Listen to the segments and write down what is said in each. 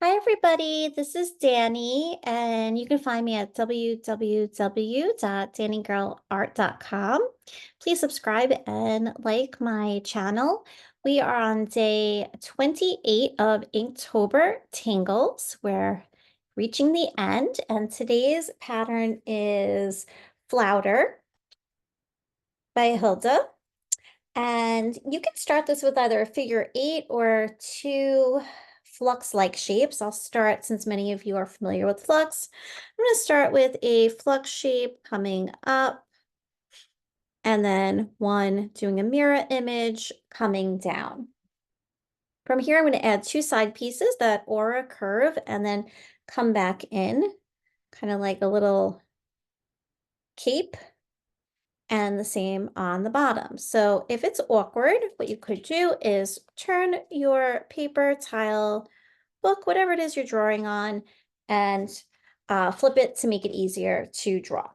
Hi, everybody. This is Danny, and you can find me at www.danigirlart.com. Please subscribe and like my channel. We are on day 28 of Inktober Tangles. We're reaching the end, and today's pattern is Flowder by Hilde. And you can start this with either a figure 8 or two flux-like shapes. I'll start, since many of you are familiar with flux, I'm going to start with a flux shape coming up, and then one doing a mirror image coming down. From here, I'm going to add two side pieces, that aura curve, and then come back in, kind of like a little cape, and the same on the bottom. So if it's awkward, what you could do is turn your paper, tile, book, whatever it is you're drawing on, and flip it to make it easier to draw.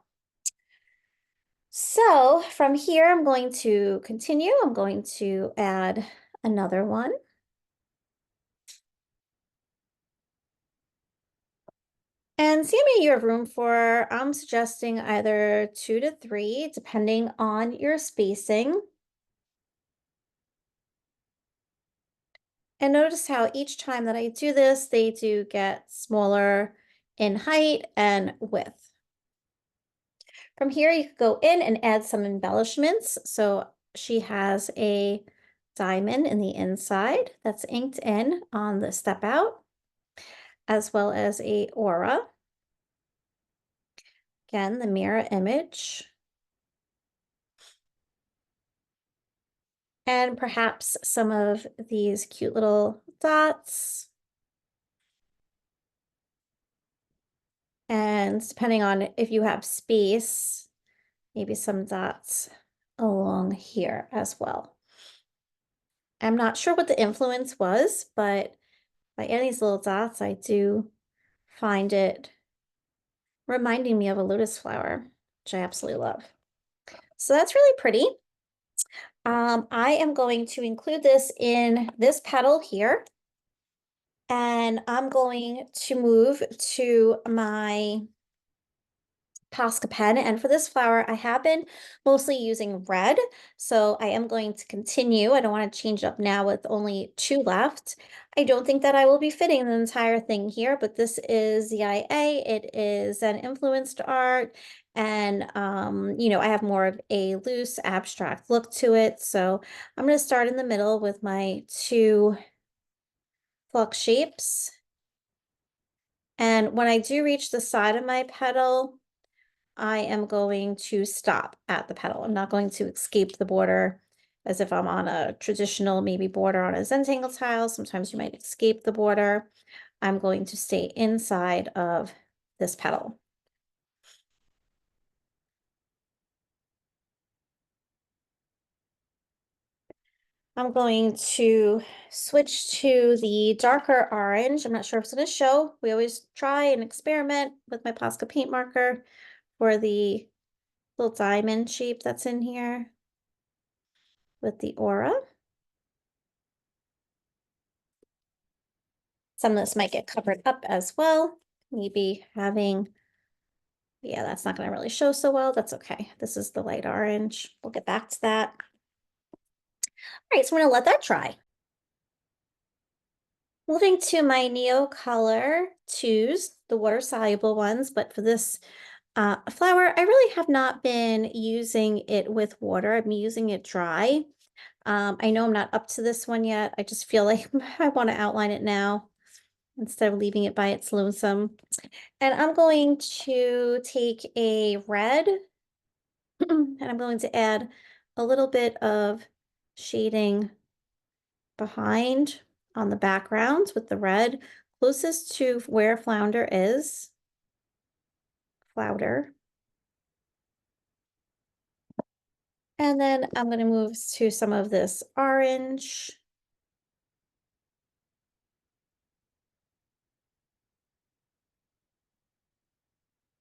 So from here, I'm going to continue. I'm going to add another one. And see how many you have room for. I'm suggesting either 2 to 3, depending on your spacing. And notice how each time that I do this, they do get smaller in height and width. From here, you could go in and add some embellishments. So she has a diamond in the inside that's inked in on the step out, as well as a aura. Again, the mirror image. And perhaps some of these cute little dots. And depending on if you have space, maybe some dots along here as well. I'm not sure what the influence was, but by adding these little dots, I do find it reminding me of a lotus flower, which I absolutely love. So that's really pretty. I am going to include this in this petal here, and I'm going to move to my Posca pen, and for this flower I have been mostly using red, so I am going to continue. I don't want to change up now with only 2 left. I don't think that I will be fitting the entire thing here, but this is ZIA. It is an influenced art, and you know, I have more of a loose abstract look to it, so I'm going to start in the middle with my 2 flux shapes. And when I do reach the side of my petal, I am going to stop at the petal. I'm not going to escape the border as if I'm on a traditional maybe border on a Zentangle tile. Sometimes you might escape the border. I'm going to stay inside of this petal. I'm going to switch to the darker orange. I'm not sure if it's going to show. We always try and experiment with my Posca paint marker for the little diamond shape that's in here with the aura. Some of this might get covered up as well. Maybe having, yeah, that's not going to really show so well. That's okay. This is the light orange. We'll get back to that. All right, so we're going to let that dry. Moving to my Neo Color 2s, the water-soluble ones, but for this flower, I really have not been using it with water. I've been using it dry. I know I'm not up to this one yet. I just feel like I want to outline it now instead of leaving it by its lonesome. And I'm going to take a red and I'm going to add a little bit of shading behind on the background with the red closest to where Flowder is. Flowder. And then I'm going to move to some of this orange.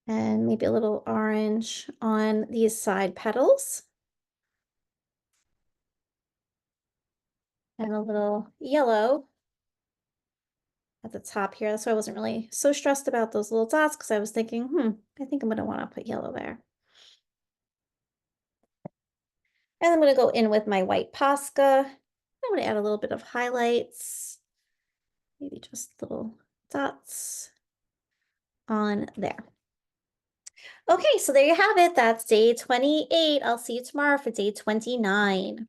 And maybe a little orange on these side petals. And a little yellow at the top here. So I wasn't really so stressed about those little dots because I was thinking, I think I'm going to want to put yellow there. And I'm going to go in with my white Posca. I'm going to add a little bit of highlights, maybe just little dots on there. Okay, so there you have it. That's day 28. I'll see you tomorrow for day 29.